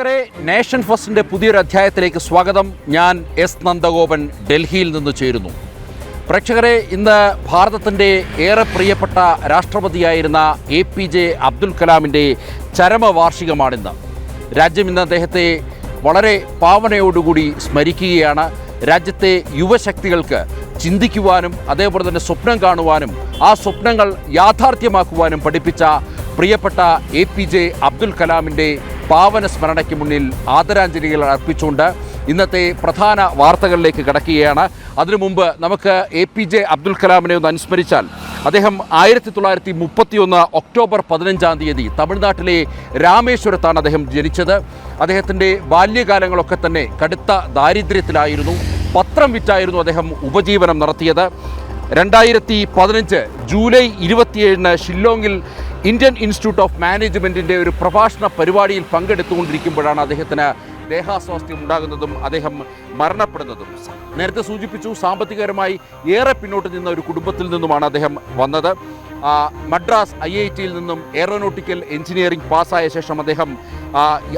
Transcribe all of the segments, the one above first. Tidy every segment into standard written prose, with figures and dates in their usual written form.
പ്രേക്ഷകരെ, നേഷൻ ഫസ്റ്റിൻ്റെ പുതിയൊരു അധ്യായത്തിലേക്ക് സ്വാഗതം. ഞാൻ എസ് നന്ദഗോപൻ ഡൽഹിയിൽ നിന്ന് ചേരുന്നു. പ്രേക്ഷകരെ, ഇന്ന് ഭാരതത്തിൻ്റെ ഏറെ പ്രിയപ്പെട്ട രാഷ്ട്രപതിയായിരുന്ന APJ അബ്ദുൽ കലാമിൻ്റെ ചരമവാർഷികമാണിന്ന്. രാജ്യം ഇന്ന് അദ്ദേഹത്തെ വളരെ പാവനയോടുകൂടി സ്മരിക്കുകയാണ്. രാജ്യത്തെ യുവശക്തികൾക്ക് ചിന്തിക്കുവാനും അതേപോലെ തന്നെ സ്വപ്നം കാണുവാനും ആ സ്വപ്നങ്ങൾ യാഥാർത്ഥ്യമാക്കുവാനും പഠിപ്പിച്ച പ്രിയപ്പെട്ട APJ അബ്ദുൽ കലാമിൻ്റെ പാവന സ്മരണയ്ക്ക് മുന്നിൽ ആദരാഞ്ജലികൾ അർപ്പിച്ചുകൊണ്ട് ഇന്നത്തെ പ്രധാന വാർത്തകളിലേക്ക് കടക്കുകയാണ്. അതിനു മുമ്പ് നമുക്ക് APJ അബ്ദുൽ കലാമിനെ ഒന്ന് അനുസ്മരിച്ചാൽ, അദ്ദേഹം 1931 ഒക്ടോബർ 15-ാം തീയതി തമിഴ്നാട്ടിലെ രാമേശ്വരത്താണ് അദ്ദേഹം ജനിച്ചത്. അദ്ദേഹത്തിൻ്റെ ബാല്യകാലങ്ങളൊക്കെ തന്നെ കടുത്ത ദാരിദ്ര്യത്തിലായിരുന്നു. പത്രം വിറ്റായിരുന്നു അദ്ദേഹം ഉപജീവനം നടത്തിയത്. 2015 ജൂലൈ 27-ന് ഷില്ലോങ്ങിൽ ഇന്ത്യൻ ഇൻസ്റ്റിറ്റ്യൂട്ട് ഓഫ് മാനേജ്മെൻറ്റിൻ്റെ ഒരു പ്രഭാഷണ പരിപാടിയിൽ പങ്കെടുത്തുകൊണ്ടിരിക്കുമ്പോഴാണ് അദ്ദേഹത്തിന് ദേഹാസ്വാസ്ഥ്യം ഉണ്ടാകുന്നതും അദ്ദേഹം മരണപ്പെടുന്നതും. നേരത്തെ സൂചിപ്പിച്ചു, സാമ്പത്തികപരമായി ഏറെ പിന്നോട്ട് നിന്ന ഒരു കുടുംബത്തിൽ നിന്നുമാണ് അദ്ദേഹം വന്നത്. മദ്രാസ് IIT-യിൽ നിന്നും എയറോനോട്ടിക്കൽ എഞ്ചിനീയറിംഗ് പാസ്സായ ശേഷം അദ്ദേഹം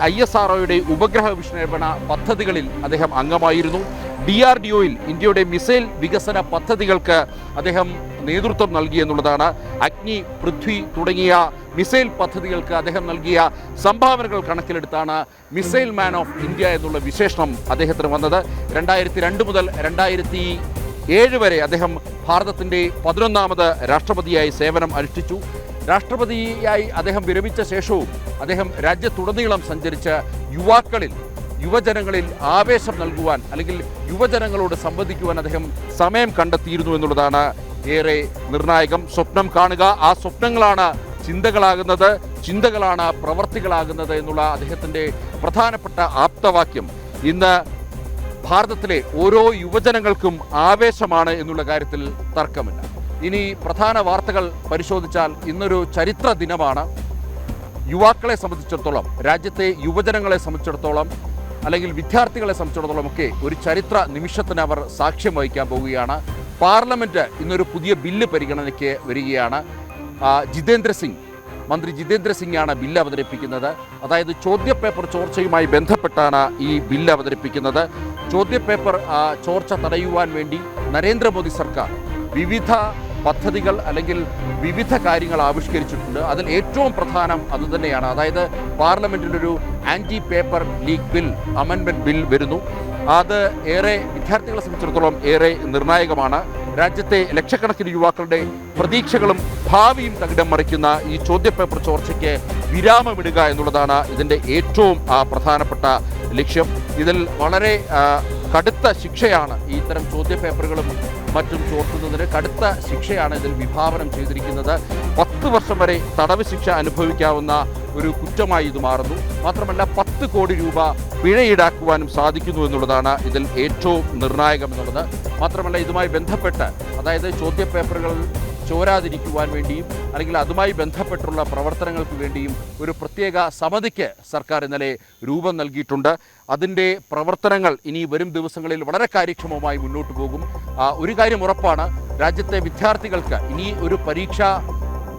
ISROയുടെ ഉപഗ്രഹ വിക്ഷേപണ പദ്ധതികളിൽ അദ്ദേഹം അംഗമായിരുന്നു. DRDOയിൽ ഇന്ത്യയുടെ മിസൈൽ വികസന പദ്ധതികൾക്ക് അദ്ദേഹം നേതൃത്വം നൽകി എന്നുള്ളതാണ്. അഗ്നി, പൃഥ്വി തുടങ്ങിയ മിസൈൽ പദ്ധതികൾക്ക് അദ്ദേഹം നൽകിയ സംഭാവനകൾ കണക്കിലെടുത്താണ് മിസൈൽ മാൻ ഓഫ് ഇന്ത്യ എന്നുള്ള വിശേഷണം അദ്ദേഹത്തിന് വന്നത്. 2002 മുതൽ 2007 വരെ അദ്ദേഹം ഭാരതത്തിൻ്റെ 11ാമത് രാഷ്ട്രപതിയായി സേവനം അനുഷ്ഠിച്ചു. രാഷ്ട്രപതിയായി അദ്ദേഹം വിരമിച്ച ശേഷവും അദ്ദേഹം രാജ്യത്തുടനീളം സഞ്ചരിച്ച് യുവജനങ്ങളിൽ ആവേശം നൽകുവാൻ അല്ലെങ്കിൽ യുവജനങ്ങളോട് സംവദിക്കുവാൻ അദ്ദേഹം സമയം കണ്ടെത്തിയിരുന്നു എന്നുള്ളതാണ് ഏറെ നിർണായകം. സ്വപ്നം കാണുക, ആ സ്വപ്നങ്ങളാണ് ചിന്തകളാകുന്നത്, ചിന്തകളാണ് പ്രവർത്തികളാകുന്നത് എന്നുള്ള അദ്ദേഹത്തിൻ്റെ പ്രധാനപ്പെട്ട ആപ്തവാക്യം ഇന്ന് ഭാരതത്തിലെ ഓരോ യുവജനങ്ങൾക്കും ആവേശമാണ് എന്നുള്ള കാര്യത്തിൽ തർക്കമില്ല. ഇനി പ്രധാന വാർത്തകൾ പരിശോധിച്ചാൽ, ഇന്നൊരു ചരിത്ര ദിനമാണ്. യുവാക്കളെ സംബന്ധിച്ചിടത്തോളം, രാജ്യത്തെ യുവജനങ്ങളെ സംബന്ധിച്ചിടത്തോളം അല്ലെങ്കിൽ വിദ്യാർത്ഥികളെ സംബന്ധിച്ചിടത്തോളം ഒക്കെ ഒരു ചരിത്ര നിമിഷത്തിന് അവർ സാക്ഷ്യം വഹിക്കാൻ പോവുകയാണ്. പാർലമെൻറ്റ് ഇന്നൊരു പുതിയ ബില്ല് പരിഗണനയ്ക്ക് വരികയാണ്. മന്ത്രി ജിതേന്ദ്ര സിംഗാണ് ബില്ല് അവതരിപ്പിക്കുന്നത്. അതായത് ചോദ്യപേപ്പർ ചോർച്ചയുമായി ബന്ധപ്പെട്ടാണ് ഈ ബില്ല് അവതരിപ്പിക്കുന്നത്. ചോദ്യപേപ്പർ ചോർച്ച തടയുവാൻ വേണ്ടി നരേന്ദ്രമോദി സർക്കാർ വിവിധ പദ്ധതികൾ അല്ലെങ്കിൽ വിവിധ കാര്യങ്ങൾ ആവിഷ്കരിച്ചിട്ടുണ്ട്. അതിൽ ഏറ്റവും പ്രധാനം അതുതന്നെയാണ്. അതായത് പാർലമെൻറ്റിലൊരു anti paper leak bill, amendment bill വരുന്നു. അത് ഏറെ വിദ്യാർത്ഥികളെ സംബന്ധിച്ചിടത്തോളം ഏറെ നിർണായകമാണ്. രാജ്യത്തെ ലക്ഷക്കണക്കിന് യുവാക്കളുടെ പ്രതീക്ഷകളും ഭാവിയും തകിടം മറിക്കുന്ന ഈ ചോദ്യപേപ്പർ ചോർച്ചയ്ക്ക് വിരാമമിടുക എന്നുള്ളതാണ് ഇതിൻ്റെ ഏറ്റവും പ്രധാനപ്പെട്ട ലക്ഷ്യം. ഇതിൽ വളരെ കടുത്ത ശിക്ഷയാണ് ഈ ഇത്തരം ചോദ്യപേപ്പറുകളും മറ്റും ചോർത്തുന്നതിന് കടുത്ത ശിക്ഷയാണ് ഇതിൽ വിഭാവനം ചെയ്തിരിക്കുന്നത്. 10 വർഷം വരെ തടവ് ശിക്ഷ അനുഭവിക്കാവുന്ന ഒരു കുറ്റമായി ഇത് മാറുന്നു. മാത്രമല്ല 10 കോടി രൂപ പിഴ ഈടാക്കുവാനും സാധിക്കുന്നു എന്നുള്ളതാണ് ഇതിൽ ഏറ്റവും നിർണായകം എന്നുള്ളത്. മാത്രമല്ല ഇതുമായി ബന്ധപ്പെട്ട്, അതായത് ചോദ്യപേപ്പറുകൾ ചോരാതിരിക്കുവാൻ വേണ്ടിയും അല്ലെങ്കിൽ അതുമായി ബന്ധപ്പെട്ടുള്ള പ്രവർത്തനങ്ങൾക്ക് വേണ്ടിയും ഒരു പ്രത്യേക സമിതിക്ക് സർക്കാർ ഇന്നലെ രൂപം നൽകിയിട്ടുണ്ട്. അതിൻ്റെ പ്രവർത്തനങ്ങൾ ഇനി വരും ദിവസങ്ങളിൽ വളരെ കാര്യക്ഷമമായി മുന്നോട്ട് പോകും. ഒരു കാര്യം ഉറപ്പാണ്, രാജ്യത്തെ വിദ്യാർത്ഥികൾക്ക് ഇനി ഒരു പരീക്ഷാ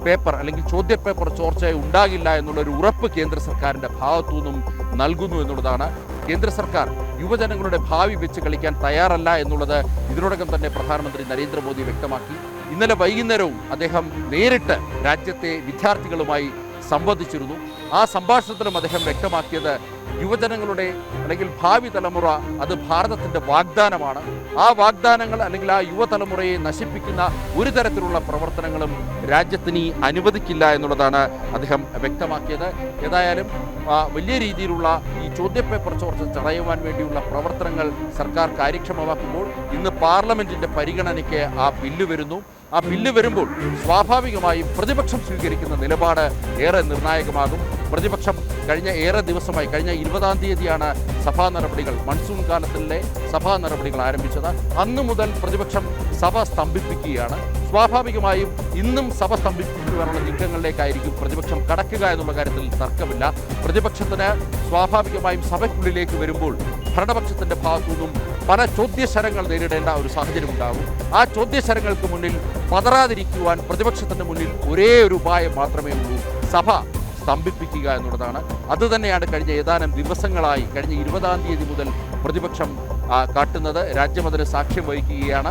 പേപ്പർ അല്ലെങ്കിൽ ചോദ്യപേപ്പർ ചോർച്ച ഉണ്ടാകില്ല എന്നുള്ളൊരു ഉറപ്പ് കേന്ദ്ര സർക്കാരിൻ്റെ ഭാഗത്തു നിന്നും നൽകുന്നു എന്നുള്ളതാണ്. കേന്ദ്ര സർക്കാർ യുവജനങ്ങളുടെ ഭാവി വെച്ച് കളിക്കാൻ തയ്യാറല്ല എന്നുള്ളത് ഇതിനോടകം തന്നെ പ്രധാനമന്ത്രി നരേന്ദ്രമോദി വ്യക്തമാക്കി. ഇന്നലെ വൈകുന്നേരവും അദ്ദേഹം നേരിട്ട് രാജ്യത്തെ വിദ്യാർത്ഥികളുമായി സംവദിച്ചിരുന്നു. ആ സംഭാഷണത്തിലും അദ്ദേഹം വ്യക്തമാക്കിയത് യുവജനങ്ങളുടെ അല്ലെങ്കിൽ ഭാവി തലമുറ അത് ഭാരതത്തിൻ്റെ വാഗ്ദാനമാണ്. ആ വാഗ്ദാനങ്ങൾ അല്ലെങ്കിൽ ആ യുവതലമുറയെ നശിപ്പിക്കുന്ന ഒരു തരത്തിലുള്ള പ്രവർത്തനങ്ങളും രാജ്യത്തിന് അനുവദിക്കില്ല എന്നുള്ളതാണ് അദ്ദേഹം വ്യക്തമാക്കിയത്. ഏതായാലും വലിയ രീതിയിലുള്ള ഈ ചോദ്യപേപ്പർ ചോർച്ച തടയുവാൻ വേണ്ടിയുള്ള പ്രവർത്തനങ്ങൾ സർക്കാർ കാര്യക്ഷമമാക്കുമ്പോൾ ഇന്ന് പാർലമെൻറ്റിൻ്റെ പരിഗണനയ്ക്ക് ആ ബില്ല് വരുന്നു. ആ ബില്ല് വരുമ്പോൾ സ്വാഭാവികമായും പ്രതിപക്ഷം സ്വീകരിക്കുന്ന നിലപാട് ഏറെ നിർണായകമാകും. പ്രതിപക്ഷം കഴിഞ്ഞ ഏറെ ദിവസമായി, കഴിഞ്ഞ 20-ാം തീയതിയാണ് സഭാ നടപടികൾ, മൺസൂൺ കാലത്തിലെ സഭാ നടപടികൾ ആരംഭിച്ചത്. അന്നു മുതൽ പ്രതിപക്ഷം സഭ സ്തംഭിപ്പിക്കുകയാണ്. സ്വാഭാവികമായും ഇന്നും സഭ സ്തംഭിപ്പിക്കുവാനുള്ള നീക്കങ്ങളിലേക്കായിരിക്കും പ്രതിപക്ഷം കടക്കുക എന്നുള്ള കാര്യത്തിൽ തർക്കമില്ല. പ്രതിപക്ഷത്തിന് സ്വാഭാവികമായും സഭയ്ക്കുള്ളിലേക്ക് വരുമ്പോൾ ഭരണപക്ഷത്തിൻ്റെ ഭാഗത്തു നിന്നും പല ചോദ്യശരങ്ങൾ നേരിടേണ്ട ഒരു സാഹചര്യം ഉണ്ടാകും. ആ ചോദ്യശരങ്ങൾക്ക് മുന്നിൽ പതറാതിരിക്കുവാൻ പ്രതിപക്ഷത്തിൻ്റെ മുന്നിൽ ഒരേ ഒരു ഉപായം മാത്രമേ ഉള്ളൂ, സഭ സ്തംഭിപ്പിക്കുക എന്നുള്ളതാണ്. അതുതന്നെയാണ് കഴിഞ്ഞ ഏതാനും ദിവസങ്ങളായി, കഴിഞ്ഞ 20-ാം തീയതി മുതൽ പ്രതിപക്ഷം കാട്ടുന്നത്. രാജ്യം അതിന് സാക്ഷ്യം വഹിക്കുകയാണ്.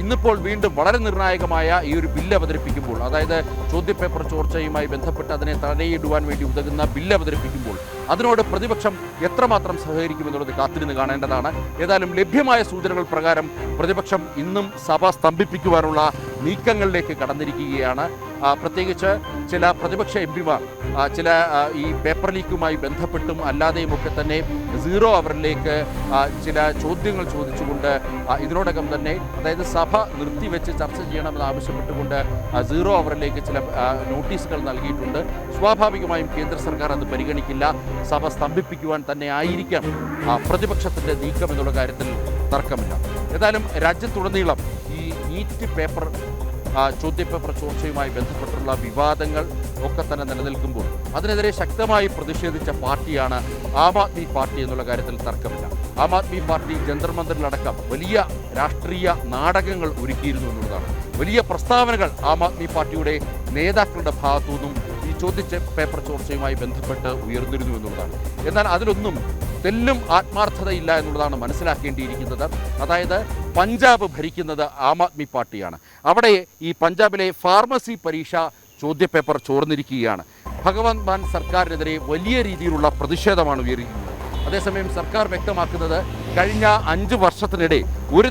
ഇന്നിപ്പോൾ വീണ്ടും വളരെ നിർണായകമായ ഈ ഒരു ബില്ല് അവതരിപ്പിക്കുമ്പോൾ, അതായത് ചോദ്യപേപ്പർ ചോർച്ചയുമായി ബന്ധപ്പെട്ട് അതിനെ തടയിടുവാൻ വേണ്ടി ഉതകുന്ന ബില്ല് അവതരിപ്പിക്കുമ്പോൾ അതിനോട് പ്രതിപക്ഷം എത്രമാത്രം സഹകരിക്കുമെന്നുള്ളത് കാത്തിരുന്ന് കാണേണ്ടതാണ്. ഏതായാലും ലഭ്യമായ സൂചനകൾ പ്രകാരം പ്രതിപക്ഷം ഇന്നും സഭ സ്തംഭിപ്പിക്കുവാനുള്ള നീക്കങ്ങളിലേക്ക് കടന്നിരിക്കുകയാണ്. പ്രത്യേകിച്ച് ചില പ്രതിപക്ഷ എംപിമാർ ചില ഈ പേപ്പർ ലീക്കുമായി ബന്ധപ്പെട്ടും അല്ലാതെയുമൊക്കെ തന്നെ 0 അവറിലേക്ക് ചില ചോദ്യങ്ങൾ ചോദിച്ചുകൊണ്ട് ഇതിനോടകം തന്നെ, അതായത് സഭ നിർത്തിവെച്ച് ചർച്ച ചെയ്യണമെന്ന് ആവശ്യപ്പെട്ടുകൊണ്ട് 0 അവറിലേക്ക് ചില നോട്ടീസുകൾ നൽകിയിട്ടുണ്ട്. സ്വാഭാവികമായും കേന്ദ്ര സർക്കാർ അത് പരിഗണിക്കില്ല. സഭ സ്തംഭിപ്പിക്കുവാൻ തന്നെ ആയിരിക്കാം പ്രതിപക്ഷത്തിൻ്റെ നീക്കം എന്നുള്ള കാര്യത്തിൽ തർക്കമില്ല. ഏതായാലും രാജ്യത്തുടനീളം ഈ നീറ്റ് പേപ്പർ ചോദ്യപേപ്പർ ചോർച്ചയുമായി ബന്ധപ്പെട്ടുള്ള വിവാദങ്ങൾ ഒക്കെ തന്നെ നിലനിൽക്കുമ്പോൾ അതിനെതിരെ ശക്തമായി പ്രതിഷേധിച്ച പാർട്ടിയാണ് ആം ആദ്മി പാർട്ടി എന്നുള്ള കാര്യത്തിൽ തർക്കമില്ല. ആം ആദ്മി പാർട്ടി ജന്തർ മന്ദിറിലടക്കം വലിയ രാഷ്ട്രീയ നാടകങ്ങൾ ഒരുക്കിയിരുന്നു എന്നുള്ളതാണ്. വലിയ പ്രസ്താവനകൾ ആം ആദ്മി പാർട്ടിയുടെ നേതാക്കളുടെ ഭാഗത്തുനിന്നും ഈ പേപ്പർ ചോർച്ചയുമായി ബന്ധപ്പെട്ട് ഉയർന്നിരുന്നു എന്നുള്ളതാണ്. എന്നാൽ അതിലൊന്നും തെല്ലും ആത്മാർത്ഥതയില്ല എന്നുള്ളതാണ് മനസ്സിലാക്കേണ്ടിയിരിക്കുന്നത്. അതായത് പഞ്ചാബ് ഭരിക്കുന്നത് ആം ആദ്മി പാർട്ടിയാണ്. അവിടെ ഈ പഞ്ചാബിലെ ഫാർമസി പരീക്ഷ ചോദ്യപേപ്പർ ചോർന്നിരിക്കുകയാണ്. ഭഗവന്ത് മാൻ സർക്കാരിനെതിരെ വലിയ രീതിയിലുള്ള പ്രതിഷേധമാണ് ഉയരുന്നത്. അതേസമയം സർക്കാർ വ്യക്തമാക്കുന്നത് കഴിഞ്ഞ 5 വർഷത്തിനിടെ ഒരു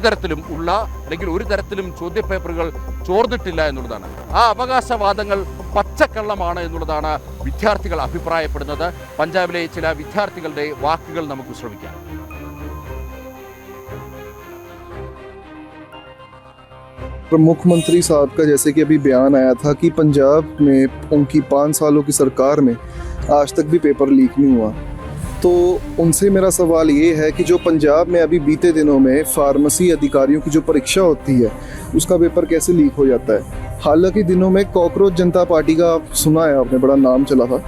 തരത്തിലും ചോദ്യപേപ്പറുകൾ ചോർന്നിട്ടില്ല എന്നുള്ളതാണ്. ആ അവകാശവാദങ്ങൾ പച്ചക്കള്ളമാണ് എന്നുള്ളതാണ് വിദ്യാർത്ഥികൾ അഭിപ്രായപ്പെടുന്നത്. പഞ്ചാബിലെ ചില വിദ്യാർത്ഥികളുടെ വാക്കുകൾ നമുക്ക് ശ്രമിക്കാം. मुख्यमंत्री साहब का जैसे कि अभी बयान आया था कि पंजाब में उनकी 5 सालों की सरकार में आज तक भी पेपर लीक नहीं हुआ, तो उनसे मेरा सवाल ये है कि जो पंजाब में अभी बीते दिनों में फार्मेसी अधिकारियों की जो परीक्षा होती है उसका पेपर कैसे लीक हो जाता है। हालांकि दिनों में कॉकरोच जनता पार्टी का सुना है आपने, बड़ा नाम चला था।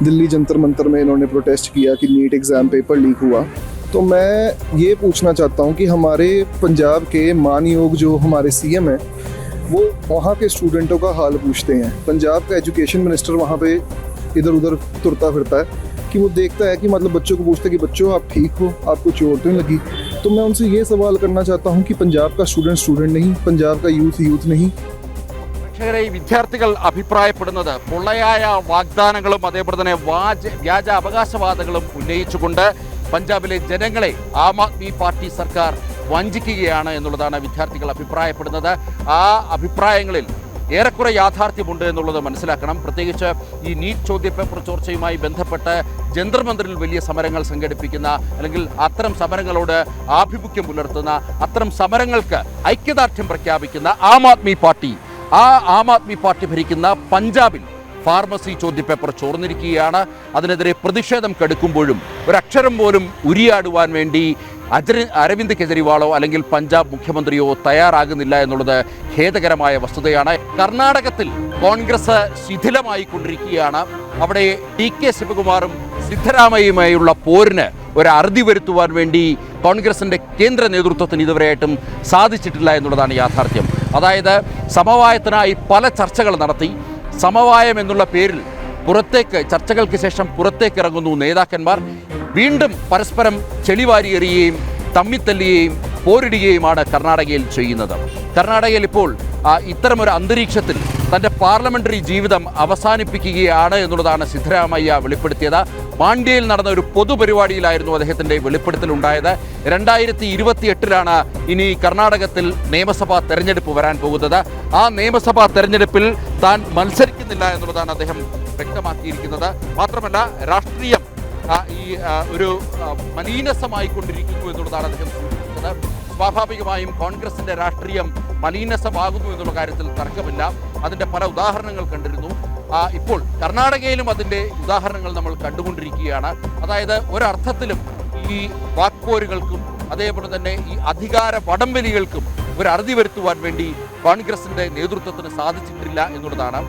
दिल्ली जंतर मंतर में इन्होंने प्रोटेस्ट किया कि नीट एग्ज़ाम पेपर लीक हुआ। तो मैं ये पूछना चाहता हूँ कि हमारे पंजाब के मानयोग जो हमारे सीएम हैं वो वहाँ के स्टूडेंटों का हाल पूछते हैं। पंजाब का एजुकेशन मिनिस्टर वहाँ पे इधर उधर तुरता फिरता है कि वो देखता है कि मतलब बच्चों को पूछता है कि बच्चों आप ठीक हो, आपको चोट नहीं लगी। तो मैं उनसे ये सवाल करना चाहता हूँ कि पंजाब का स्टूडेंट नहीं, पंजाब का यूथ नहीं। വിദ്യാർത്ഥികൾ അഭിപ്രായപ്പെടുന്നത് പൊള്ളയായ വാഗ്ദാനങ്ങളും അതേപോലെ തന്നെ വ്യാജ അവകാശവാദങ്ങളും ഉന്നയിച്ചുകൊണ്ട് പഞ്ചാബിലെ ജനങ്ങളെ ആം ആദ്മി പാർട്ടി സർക്കാർ വഞ്ചിക്കുകയാണ് എന്നുള്ളതാണ് വിദ്യാർത്ഥികൾ അഭിപ്രായപ്പെടുന്നത്. ആ അഭിപ്രായങ്ങളിൽ ഏറെക്കുറെ യാഥാർത്ഥ്യമുണ്ട് എന്നുള്ളത് മനസ്സിലാക്കണം. പ്രത്യേകിച്ച് ഈ നീറ്റ് ചോദ്യപേപ്പർ ചോർച്ചയുമായി ബന്ധപ്പെട്ട് ജന്തർ മന്ദിറിൽ വലിയ സമരങ്ങൾ സംഘടിപ്പിക്കുന്ന, അല്ലെങ്കിൽ അത്തരം സമരങ്ങളോട് ആഭിമുഖ്യം പുലർത്തുന്ന, അത്തരം സമരങ്ങൾക്ക് ഐക്യദാർഢ്യം പ്രഖ്യാപിക്കുന്ന ആം ആദ്മി പാർട്ടി ഭരിക്കുന്ന പഞ്ചാബിൽ ഫാർമസി ചോദ്യപേപ്പർ ചോർന്നിരിക്കുകയാണ്. അതിനെതിരെ പ്രതിഷേധം കടുക്കുമ്പോഴും ഒരക്ഷരം പോലും ഉരിയാടുവാൻ വേണ്ടി അരവിന്ദ് കെജ്രിവാളോ അല്ലെങ്കിൽ പഞ്ചാബ് മുഖ്യമന്ത്രിയോ തയ്യാറാകുന്നില്ല എന്നുള്ളത് ഖേദകരമായ വസ്തുതയാണ്. കർണാടകത്തിൽ കോൺഗ്രസ് ശിഥിലമായി കൊണ്ടിരിക്കുകയാണ്. അവിടെ DK ശിവകുമാറും സിദ്ധരാമയ്യയുമായുള്ള പോരിന് ഒരു അറുതി വരുത്തുവാൻ വേണ്ടി കോൺഗ്രസിൻ്റെ കേന്ദ്ര നേതൃത്വത്തിന് ഇതുവരെയായിട്ടും സാധിച്ചിട്ടില്ല എന്നുള്ളതാണ് യാഥാർത്ഥ്യം. അതായത് സമവായത്തിനായി പല ചർച്ചകൾ നടത്തി. സമവായം എന്നുള്ള പേരിൽ ചർച്ചകൾക്ക് ശേഷം പുറത്തേക്ക് ഇറങ്ങുന്നു നേതാക്കന്മാർ. വീണ്ടും പരസ്പരം ചെളിവാരി എറിയുകയും തമ്മിത്തല്ലുകയും പോരിടുകയുമാണ് കർണാടകയിൽ ചെയ്യുന്നത്. കർണാടകയിൽ ഇപ്പോൾ ഇത്തരമൊരു അന്തരീക്ഷത്തിൽ തൻ്റെ പാർലമെൻ്ററി ജീവിതം അവസാനിപ്പിക്കുകയാണ് എന്നുള്ളതാണ് സിദ്ധരാമയ്യ വെളിപ്പെടുത്തിയത്. മാണ്ഡ്യയിൽ നടന്ന ഒരു പൊതുപരിപാടിയിലായിരുന്നു അദ്ദേഹത്തിൻ്റെ വെളിപ്പെടുത്തലുണ്ടായത്. 2028 ഇനി കർണാടകത്തിൽ നിയമസഭാ തെരഞ്ഞെടുപ്പ് വരാൻ പോകുന്നത്. ആ നിയമസഭാ തെരഞ്ഞെടുപ്പിൽ താൻ മത്സരിക്കുന്നില്ല എന്നുള്ളതാണ് അദ്ദേഹം വ്യക്തമാക്കിയിരിക്കുന്നത്. മാത്രമല്ല രാഷ്ട്രീയം ഒരു മലീനസമായിക്കൊണ്ടിരിക്കുന്നു എന്നുള്ളതാണ് അദ്ദേഹം സൂചിപ്പിച്ചത്. സ്വാഭാവികമായും കോൺഗ്രസിൻ്റെ രാഷ്ട്രീയം മലീനസമാകുന്നു എന്നുള്ള കാര്യത്തിൽ തർക്കമില്ല. അതിൻ്റെ പല ഉദാഹരണങ്ങൾ കണ്ടിരുന്നു. ഇപ്പോൾ കർണാടകയിലും അതിൻ്റെ ഉദാഹരണങ്ങൾ നമ്മൾ കണ്ടുകൊണ്ടിരിക്കുകയാണ്. അതായത് ഒരർത്ഥത്തിലും ഈ വാക്പോരുകൾക്കും അതേപോലെ തന്നെ ഈ അധികാര വടംവലികൾക്കും ഒരു അറുതി വരുത്തുവാൻ വേണ്ടി കോൺഗ്രസിൻ്റെ നേതൃത്വത്തിന് സാധിച്ചിട്ടില്ല എന്നുള്ളതാണ്.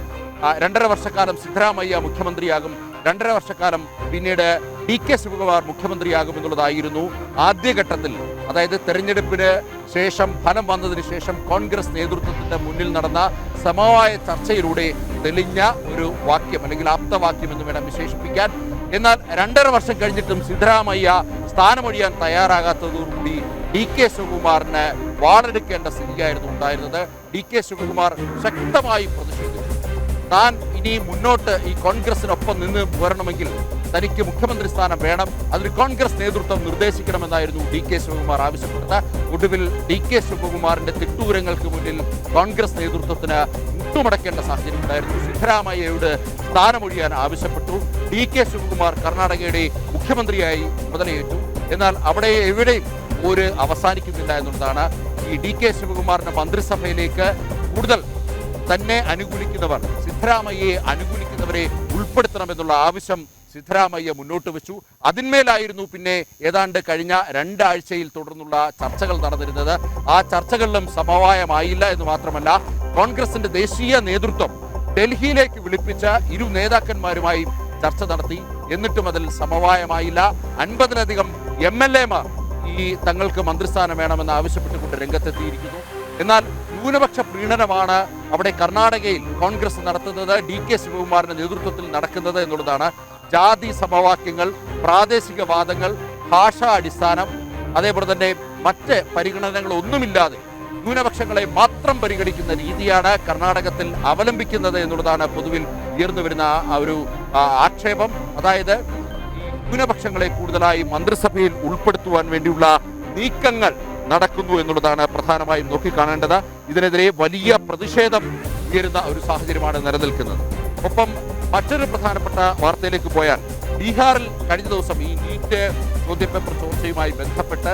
2.5 വർഷക്കാലം സിദ്ധരാമയ്യ മുഖ്യമന്ത്രിയാകും, 2.5 വർഷക്കാലം പിന്നീട് DK ശിവകുമാർ മുഖ്യമന്ത്രിയാകുമെന്നുള്ളതായിരുന്നു ആദ്യഘട്ടത്തിൽ, അതായത് തെരഞ്ഞെടുപ്പിന് ശേഷം ഫലം വന്നതിന് ശേഷം കോൺഗ്രസ് നേതൃത്വത്തിൻ്റെ മുന്നിൽ നടന്ന സമവായ ചർച്ചയിലൂടെ തെളിഞ്ഞ ഒരു വാക്യം, അല്ലെങ്കിൽ ആപ്തവാക്യം എന്ന് വേണം വിശേഷിപ്പിക്കാൻ. എന്നാൽ 2.5 വർഷം കഴിഞ്ഞിട്ടും സിദ്ധരാമയ്യ സ്ഥാനമൊഴിയാൻ തയ്യാറാകാത്തതോടുകൂടി DK ശിവകുമാറിന് വാളെടുക്കേണ്ട സ്ഥിതിയായിരുന്നു ഉണ്ടായിരുന്നത്. DK ശിവകുമാർ ശക്തമായി പ്രതിഷേധിച്ചു. താൻ ഇനി മുന്നോട്ട് ഈ കോൺഗ്രസിനൊപ്പം നിന്ന് വരണമെങ്കിൽ തനിക്ക് മുഖ്യമന്ത്രി സ്ഥാനം വേണം, അതിന് കോൺഗ്രസ് നേതൃത്വം നിർദ്ദേശിക്കണമെന്നായിരുന്നു DK ശിവകുമാർ ആവശ്യപ്പെട്ടത്. ഒടുവിൽ DK ശിവകുമാറിന്റെ തിട്ടൂരങ്ങൾക്ക് മുന്നിൽ കോൺഗ്രസ് നേതൃത്വത്തിന് മുട്ടുമടക്കേണ്ട സാഹചര്യം ഉണ്ടായിരുന്നു. സിദ്ധരാമയ്യയോട് സ്ഥാനമൊഴിയാൻ ആവശ്യപ്പെട്ടു. DK ശിവകുമാർ കർണാടകയുടെ മുഖ്യമന്ത്രിയായി ചുമതലയേറ്റു. എന്നാൽ അവിടെ എവിടെയും ഒരു അവസാനിക്കുന്നില്ല എന്നുള്ളതാണ്. ഈ DK ശിവകുമാറിന്റെ മന്ത്രിസഭയിലേക്ക് കൂടുതൽ തന്നെ അനുകൂലിക്കുന്നവർ, സിദ്ധരാമയ്യയെ അനുകൂലിക്കുന്നവരെ ഉൾപ്പെടുത്തണമെന്നുള്ള ആവശ്യം സിദ്ധരാമയ്യ മുന്നോട്ട് വെച്ചു. അതിന്മേലായിരുന്നു പിന്നെ ഏതാണ്ട് കഴിഞ്ഞ 2 ആഴ്ചയിൽ തുടർന്നുള്ള ചർച്ചകൾ നടന്നിരുന്നത്. ആ ചർച്ചകളിലും സമവായമായില്ല എന്ന് മാത്രമല്ല, കോൺഗ്രസിന്റെ ദേശീയ നേതൃത്വം ഡൽഹിയിലേക്ക് വിളിപ്പിച്ച ഇരു നേതാക്കന്മാരുമായി ചർച്ച നടത്തി. എന്നിട്ടും അതിൽ സമവായമായില്ല. 50-ലധികം MLA-മാർ ഈ തങ്ങൾക്ക് മന്ത്രിസ്ഥാനം വേണമെന്ന് ആവശ്യപ്പെട്ടുകൊണ്ട് രംഗത്തെത്തിയിരിക്കുന്നു. എന്നാൽ ന്യൂനപക്ഷ പ്രീണനമാണ് അവിടെ കർണാടകയിൽ കോൺഗ്രസ് നടത്തുന്നത്, DK ശിവകുമാറിന്റെ നേതൃത്വത്തിൽ നടക്കുന്നത് എന്നുള്ളതാണ്. ജാതി സമവാക്യങ്ങൾ, പ്രാദേശികവാദങ്ങൾ, ഭാഷാ അടിസ്ഥാനം, അതേപോലെ തന്നെ മറ്റ് പരിഗണനകളൊന്നുമില്ലാതെ ന്യൂനപക്ഷങ്ങളെ മാത്രം പരിഗണിക്കുന്ന രീതിയാണ് കർണാടകത്തിൽ അവലംബിക്കുന്നത് എന്നുള്ളതാണ് പൊതുവിൽ ഉയർന്നു വരുന്ന ഒരു ആക്ഷേപം. അതായത് ഈ ന്യൂനപക്ഷങ്ങളെ കൂടുതലായി മന്ത്രിസഭയിൽ ഉൾപ്പെടുത്തുവാൻ വേണ്ടിയുള്ള നീക്കങ്ങൾ നടക്കുന്നു എന്നുള്ളതാണ് പ്രധാനമായും നോക്കിക്കാണേണ്ടത്. ഇതിനെതിരെ വലിയ പ്രതിഷേധം ഉയരുന്ന ഒരു സാഹചര്യമാണ് നിലനിൽക്കുന്നത്. ഒപ്പം മറ്റൊരു പ്രധാനപ്പെട്ട വാർത്തയിലേക്ക് പോയാൽ, ബീഹാറിൽ കഴിഞ്ഞ ദിവസം ഈ നീറ്റ് ചോദ്യപേപ്പർ ചോർച്ചയുമായി ബന്ധപ്പെട്ട്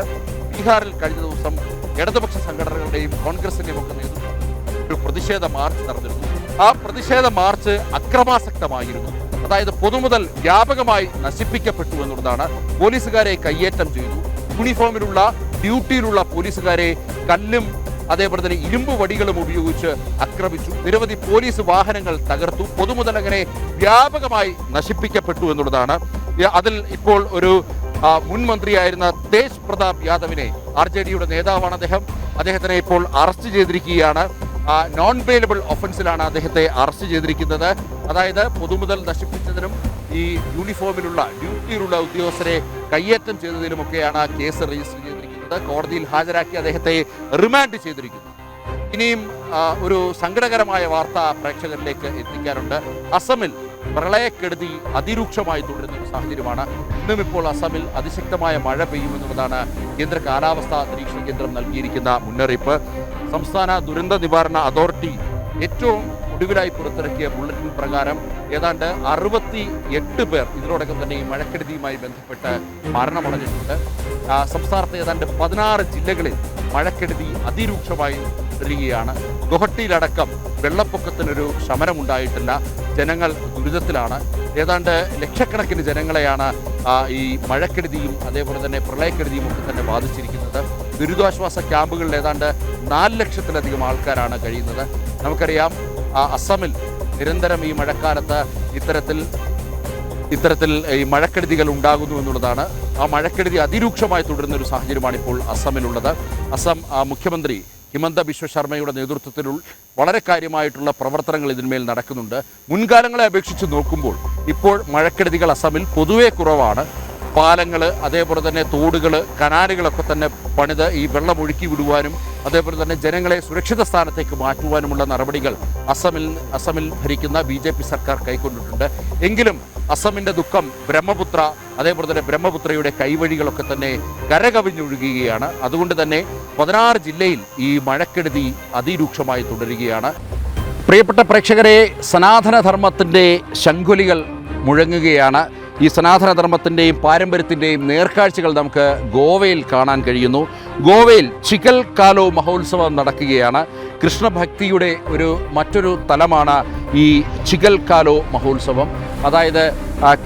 ബീഹാറിൽ കഴിഞ്ഞ ദിവസം ഇടതുപക്ഷ സംഘടനകളുടെയും കോൺഗ്രസിന്റെയും ഒക്കെ നേതൃത്വത്തിൽ ഒരു പ്രതിഷേധ മാർച്ച് നടന്നിരുന്നു. ആ പ്രതിഷേധ മാർച്ച് അക്രമാസക്തമായിരുന്നു. അതായത് പൊതുമുതൽ വ്യാപകമായി നശിപ്പിക്കപ്പെട്ടു എന്നുള്ളതാണ്. പോലീസുകാരെ കയ്യേറ്റം ചെയ്തു. യൂണിഫോമിലുള്ള ഡ്യൂട്ടിയിലുള്ള പോലീസുകാരെ കല്ലും അതേപോലെ തന്നെ ഇരുമ്പ് വടികളും ഉപയോഗിച്ച് ആക്രമിച്ചു. നിരവധി പോലീസ് വാഹനങ്ങൾ തകർത്തു. പൊതുമുതൽ അങ്ങനെ വ്യാപകമായി നശിപ്പിക്കപ്പെട്ടു എന്നുള്ളതാണ്. അതിൽ ഇപ്പോൾ ഒരു മുൻ മന്ത്രിയായിരുന്ന തേജ് പ്രതാപ് യാദവിനെ, RJDയുടെ നേതാവാണ് അദ്ദേഹത്തിനെ ഇപ്പോൾ അറസ്റ്റ് ചെയ്തിരിക്കുകയാണ്. നോൺ ബെയിലബിൾ ഒഫൻസിലാണ് അദ്ദേഹത്തെ അറസ്റ്റ് ചെയ്തിരിക്കുന്നത്. അതായത് പൊതുമുതൽ നശിപ്പിച്ചതിനും ഈ യൂണിഫോമിലുള്ള ഡ്യൂട്ടിയിലുള്ള ഉദ്യോഗസ്ഥരെ കയ്യേറ്റം ചെയ്തതിനുമൊക്കെയാണ് കേസ് രജിസ്റ്റർ ചെയ്തിരിക്കുന്നത്. കോടതിയിൽ ഹാജരാക്കി അദ്ദേഹത്തെ റിമാൻഡ് ചെയ്തിരിക്കുന്നു. ഇനിയും ഒരു സങ്കടകരമായ വാർത്ത പ്രേക്ഷകരിലേക്ക് എത്തിക്കാറുണ്ട്. അസമിൽ പ്രളയക്കെടുതി അതിരൂക്ഷമായി തുടരുന്ന ഒരു സാഹചര്യമാണ്. ഇന്നും ഇപ്പോൾ അസമിൽ അതിശക്തമായ മഴ പെയ്യുമെന്നുള്ളതാണ് കേന്ദ്ര കാലാവസ്ഥാ നിരീക്ഷണ കേന്ദ്രം നൽകിയിരിക്കുന്ന മുന്നറിയിപ്പ്. സംസ്ഥാന ദുരന്ത നിവാരണ അതോറിറ്റി ഏറ്റവും ഒടുവിലായി പുറത്തിറക്കിയ ബുള്ളറ്റിൻ പ്രകാരം ഏതാണ്ട് 68 പേർ ഇതിനോടകം തന്നെ ഈ മഴക്കെടുതിയുമായി ബന്ധപ്പെട്ട് മരണമടഞ്ഞിട്ടുണ്ട്. സംസ്ഥാനത്തെ ഏതാണ്ട് 16 ജില്ലകളിൽ മഴക്കെടുതി അതിരൂക്ഷമായി തുടരുകയാണ്. ഗുവാഹട്ടിയിലടക്കം വെള്ളപ്പൊക്കത്തിനൊരു ശമനമുണ്ടായിട്ടില്ല. ജനങ്ങൾ ദുരിതത്തിലാണ്. ഏതാണ്ട് ലക്ഷക്കണക്കിന് ജനങ്ങളെയാണ് ഈ മഴക്കെടുതിയും അതേപോലെ തന്നെ പ്രളയക്കെടുതിയും ഒക്കെ തന്നെ ബാധിച്ചിരിക്കുന്നത്. ദുരിതാശ്വാസ ക്യാമ്പുകളിൽ ഏതാണ്ട് 4 ലക്ഷത്തിലധികം ആൾക്കാരാണ് കഴിയുന്നത്. നമുക്കറിയാം, അസമിൽ നിരന്തരം ഈ മഴക്കാലത്ത് ഇത്തരത്തിൽ ഈ മഴക്കെടുതികൾ ഉണ്ടാകുന്നു എന്നുള്ളതാണ്. ആ മഴക്കെടുതി അതിരൂക്ഷമായി തുടരുന്ന ഒരു സാഹചര്യമാണ് ഇപ്പോൾ അസമിലുള്ളത്. അസം മുഖ്യമന്ത്രി ഹിമന്ത ബിശ്വ ശർമ്മയുടെ നേതൃത്വത്തിൽ വളരെ കാര്യമായിട്ടുള്ള പ്രവർത്തനങ്ങൾ ഇതിന്മേൽ നടക്കുന്നുണ്ട്. മുൻകാലങ്ങളെ അപേക്ഷിച്ച് നോക്കുമ്പോൾ ഇപ്പോൾ മഴക്കെടുതികൾ അസമിൽ പൊതുവെ കുറവാണ്. പാലങ്ങൾ, അതേപോലെ തന്നെ തോടുകൾ, കനാലുകളൊക്കെ തന്നെ പണിത് ഈ വെള്ളം ഒഴുക്കി വിടുവാനും അതേപോലെ തന്നെ ജനങ്ങളെ സുരക്ഷിത സ്ഥാനത്തേക്ക് മാറ്റുവാനുമുള്ള നടപടികൾ അസമിൽ ഭരിക്കുന്ന BJP സർക്കാർ കൈക്കൊണ്ടിട്ടുണ്ട്. എങ്കിലും അസമിൻ്റെ ദുഃഖം ബ്രഹ്മപുത്ര, അതേപോലെ തന്നെ ബ്രഹ്മപുത്രയുടെ കൈവഴികളൊക്കെ തന്നെ കരകവിഞ്ഞൊഴുകുകയാണ്. അതുകൊണ്ട് തന്നെ 16 ജില്ലയിൽ ഈ മഴക്കെടുതി അതിരൂക്ഷമായി തുടരുകയാണ്. പ്രിയപ്പെട്ട പ്രേക്ഷകരെ, സനാതനധർമ്മത്തിൻ്റെ ശംഖുലികൾ മുഴങ്ങുകയാണ്. ഈ സനാതനധർമ്മത്തിൻ്റെയും പാരമ്പര്യത്തിൻ്റെയും നേർക്കാഴ്ചകൾ നമുക്ക് ഗോവയിൽ കാണാൻ കഴിയുന്നു. ഗോവയിൽ ചികൽ കാലോ മഹോത്സവം നടക്കുകയാണ്. കൃഷ്ണഭക്തിയുടെ മറ്റൊരു തലമാണ് ഈ ചികൽ കാലോ മഹോത്സവം. അതായത്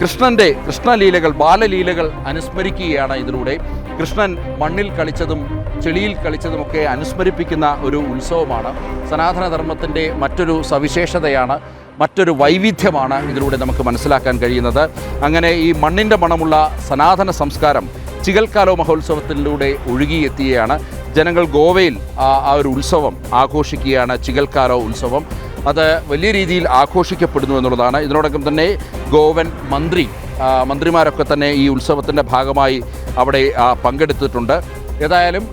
കൃഷ്ണലീലകൾ, ബാലലീലകൾ അനുസ്മരിക്കുകയാണ് ഇതിലൂടെ. കൃഷ്ണൻ മണ്ണിൽ കളിച്ചതും ചെളിയിൽ കളിച്ചതുമൊക്കെ അനുസ്മരിപ്പിക്കുന്ന ഒരു ഉത്സവമാണ്. സനാതനധർമ്മത്തിൻ്റെ മറ്റൊരു സവിശേഷതയാണ്, മറ്റൊരു വൈവിധ്യമാണ് ഇതിലൂടെ നമുക്ക് മനസ്സിലാക്കാൻ കഴിയുന്നത്. അങ്ങനെ ഈ മണ്ണിൻ്റെ മണമുള്ള സനാതന സംസ്കാരം ചികൽക്കാലോ മഹോത്സവത്തിലൂടെ ഒഴുകിയെത്തുകയാണ്. ജനങ്ങൾ ഗോവയിൽ ആ ഒരു ഉത്സവം ആഘോഷിക്കുകയാണ്, ചികൽക്കാലോ ഉത്സവം. അത് വലിയ രീതിയിൽ ആഘോഷിക്കപ്പെടുന്നു എന്നുള്ളതാണ്. ഇതിനോടൊപ്പം തന്നെ ഗോവൻ മന്ത്രിമാരൊക്കെ തന്നെ ഈ ഉത്സവത്തിൻ്റെ ഭാഗമായി അവിടെ പങ്കെടുത്തിട്ടുണ്ട്. ഏതായാലും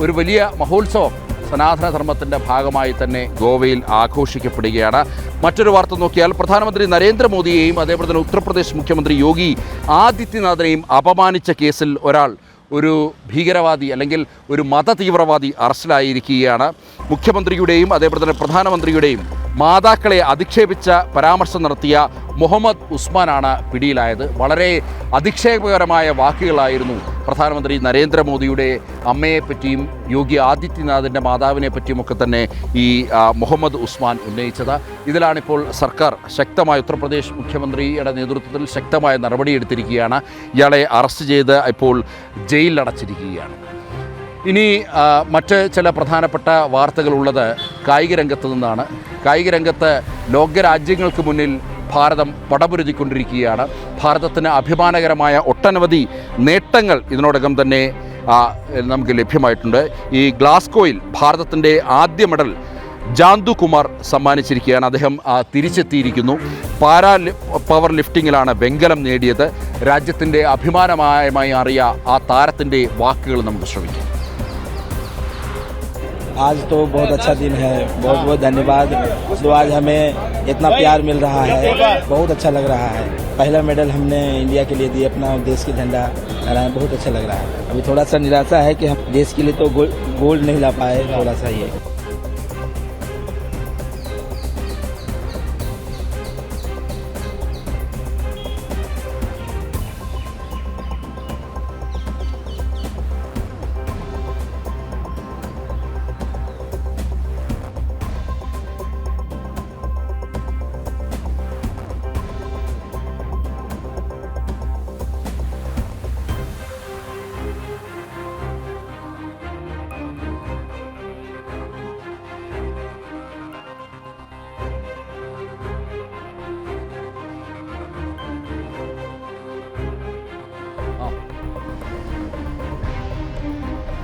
ഒരു വലിയ മഹോത്സവം സനാതനധർമ്മത്തിൻ്റെ ഭാഗമായി തന്നെ ഗോവയിൽ ആഘോഷിക്കപ്പെടുകയാണ്. മറ്റൊരു വാർത്ത നോക്കിയാൽ പ്രധാനമന്ത്രി നരേന്ദ്രമോദിയെയും അതേപോലെ തന്നെ ഉത്തർപ്രദേശ് മുഖ്യമന്ത്രി യോഗി ആദിത്യനാഥിനെയും അപമാനിച്ച കേസിൽ ഒരു ഭീകരവാദി അല്ലെങ്കിൽ ഒരു മതതീവ്രവാദി അറസ്റ്റിലായിരിക്കുകയാണ്. മുഖ്യമന്ത്രിയുടെയും അതേപോലെ തന്നെ പ്രധാനമന്ത്രിയുടെയും മാതാക്കളെ അധിക്ഷേപിച്ച പരാമർശം നടത്തിയ മുഹമ്മദ് ഉസ്മാനാണ് പിടിയിലായത്. വളരെ അധിക്ഷേപകരമായ വാക്കുകളായിരുന്നു പ്രധാനമന്ത്രി നരേന്ദ്രമോദിയുടെ അമ്മയെപ്പറ്റിയും യോഗി ആദിത്യനാഥിൻ്റെ മാതാവിനെ പറ്റിയുമൊക്കെ തന്നെ ഈ മുഹമ്മദ് ഉസ്മാൻ ഉന്നയിച്ചത്. ഇതിലാണിപ്പോൾ സർക്കാർ ശക്തമായ ഉത്തർപ്രദേശ് മുഖ്യമന്ത്രിയുടെ നേതൃത്വത്തിൽ ശക്തമായ നടപടിയെടുത്തിരിക്കുകയാണ്. ഇയാളെ അറസ്റ്റ് ചെയ്ത് ഇപ്പോൾ ജയിലിലടച്ചിരിക്കുകയാണ്. ഇനി മറ്റ് ചില പ്രധാനപ്പെട്ട വാർത്തകളുള്ളത് കായിക രംഗത്ത് നിന്നാണ്. കായിക രംഗത്ത് ലോകരാജ്യങ്ങൾക്ക് മുന്നിൽ ഭാരതം പടപൊരുതിക്കൊണ്ടിരിക്കുകയാണ്. ഭാരതത്തിന് അഭിമാനകരമായ ഒട്ടനവധി നേട്ടങ്ങൾ ഇതിനോടകം തന്നെ നമുക്ക് ലഭ്യമായിട്ടുണ്ട്. ഈ ഗ്ലാസ്ഗോയിൽ ഭാരതത്തിൻ്റെ ആദ്യ മെഡൽ ജാന്തു കുമാർ സമ്മാനിച്ചിരിക്കുകയാണ്. അദ്ദേഹം തിരിച്ചെത്തിയിരിക്കുന്നു. പവർ ലിഫ്റ്റിങ്ങിലാണ് വെങ്കലം നേടിയത്. രാജ്യത്തിൻ്റെ അഭിമാനമായി മാറിയ ആ താരത്തിൻ്റെ വാക്കുകൾ നമുക്ക് ശ്രമിക്കാം. आज तो बहुत अच्छा दिन है, बहुत बहुत धन्यवाद। तो आज हमें इतना प्यार मिल रहा है, बहुत अच्छा लग रहा है। पहला मेडल हमने इंडिया के लिए दिया, अपना देश की झंडा लहराए, बहुत अच्छा लग रहा है। अभी थोड़ा सा निराशा है कि हम देश के लिए तो गोल्ड नहीं ला पाए, थोड़ा सा ये।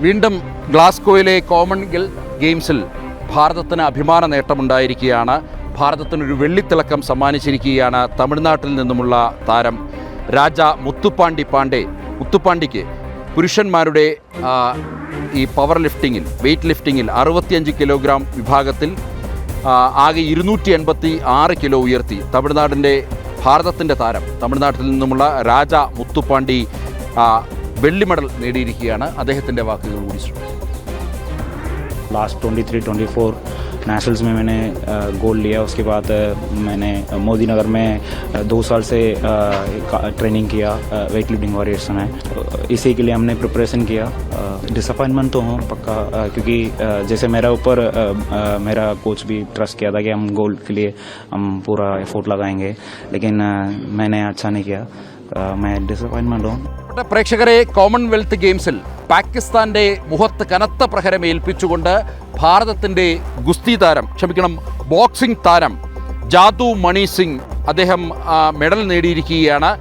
വീണ്ടും ഗ്ലാസ്ഗോയിലെ കോമൺവെൽത്ത് ഗെയിംസിൽ ഭാരതത്തിന് അഭിമാന നേട്ടമുണ്ടായിരിക്കുകയാണ്. ഭാരതത്തിനൊരു വെള്ളിത്തിളക്കം സമ്മാനിച്ചിരിക്കുകയാണ് തമിഴ്നാട്ടിൽ നിന്നുമുള്ള താരം രാജ മുത്തുപ്പാണ്ടിക്ക് പുരുഷന്മാരുടെ ഈ പവർ ലിഫ്റ്റിങ്ങിൽ വെയ്റ്റ് ലിഫ്റ്റിങ്ങിൽ 65 കിലോഗ്രാം വിഭാഗത്തിൽ ആകെ 286 കിലോ ഉയർത്തി ഭാരതത്തിൻ്റെ താരം തമിഴ്നാട്ടിൽ നിന്നുമുള്ള രാജ മുത്തുപ്പാണ്ടി വെള്ളി മെഡൽ നേടിയിരിക്കുകയാണ്. അദ്ദേഹത്തിൻ്റെ വാക്കുകൾ കൂടി ശ്രമിക്കും. लास्ट 23-24 नेशनल्स में मैंने गोल्ड लिया. उसके बाद मैंने मोदी नगर में 2 साल से ट्रेनिंग किया वेट लिफ्टिंग वॉरियर्स में. इसी के लिए हमने प्रिपरेशन किया. डिसअपॉइंटमेंट तो हूँ पक्का, क्योंकि जैसे मेरा ऊपर मेरा कोच भी ट्रस्ट किया था कि हम गोल्ड के लिए हम पूरा एफर्ट लगाएंगे, लेकिन मैंने अच्छा नहीं किया. मैं डिसअपॉइंटमेंट हूँ. പ്രേക്ഷകരെ, കോമൺവെൽത്ത് ഗെയിംസിൽ പാകിസ്ഥാന്റെ മുഖത്ത് കനത്ത പ്രഹരം ഏൽപ്പിച്ചുകൊണ്ട് ഭാരതത്തിൻ്റെ ബോക്സിംഗ് താരം ജാദു മണി സിംഗ് അദ്ദേഹം മെഡൽ നേടിയിരിക്കുകയാണ്.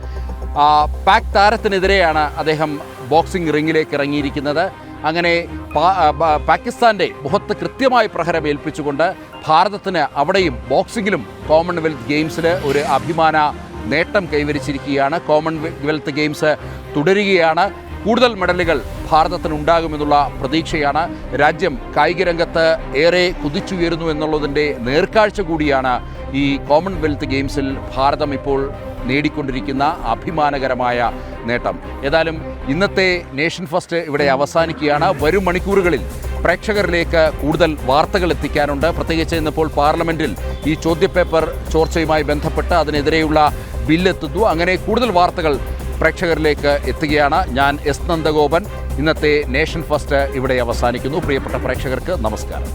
പാക് താരത്തിനെതിരെയാണ് അദ്ദേഹം ബോക്സിംഗ് റിങ്ങിലേക്ക് ഇറങ്ങിയിരിക്കുന്നത്. അങ്ങനെ പാകിസ്ഥാൻ്റെ മുഖത്ത് കൃത്യമായി പ്രഹരം ഏൽപ്പിച്ചുകൊണ്ട് ഭാരതത്തിന് അവിടെയും ബോക്സിങ്ങിലും കോമൺവെൽത്ത് ഗെയിംസിൽ ഒരു അഭിമാന നേട്ടം കൈവരിച്ചിരിക്കുകയാണ്. കോമൺവെൽത്ത് ഗെയിംസ് തുടരുകയാണ്. കൂടുതൽ മെഡലുകൾ ഭാരതത്തിനുണ്ടാകുമെന്നുള്ള പ്രതീക്ഷയാണ്. രാജ്യം കായിക രംഗത്ത് ഏറെ കുതിച്ചുയരുന്നു എന്നുള്ളതിൻ്റെ നേർക്കാഴ്ച കൂടിയാണ് ഈ കോമൺവെൽത്ത് ഗെയിംസിൽ ഭാരതം ഇപ്പോൾ നേടിക്കൊണ്ടിരിക്കുന്ന അഭിമാനകരമായ നേട്ടം. ഏതായാലും ഇന്നത്തെ നേഷൻ ഫസ്റ്റ് ഇവിടെ അവസാനിക്കുകയാണ്. വരും മണിക്കൂറുകളിൽ പ്രേക്ഷകരിലേക്ക് കൂടുതൽ വാർത്തകൾ എത്തിക്കാനുണ്ട്. പ്രത്യേകിച്ച് ഇന്നിപ്പോൾ പാർലമെൻറ്റിൽ ഈ ചോദ്യപേപ്പർ ചോർച്ചയുമായി ബന്ധപ്പെട്ട് അതിനെതിരെയുള്ള ബില്ലെത്തുന്നു. അങ്ങനെ കൂടുതൽ വാർത്തകൾ പ്രേക്ഷകരിലേക്ക് എത്തുകയാണ്. ഞാൻ എസ് നന്ദഗോപൻ. ഇന്നത്തെ നേഷൻ ഫസ്റ്റ് ഇവിടെ അവസാനിക്കുന്നു. പ്രിയപ്പെട്ട പ്രേക്ഷകർക്ക് നമസ്കാരം.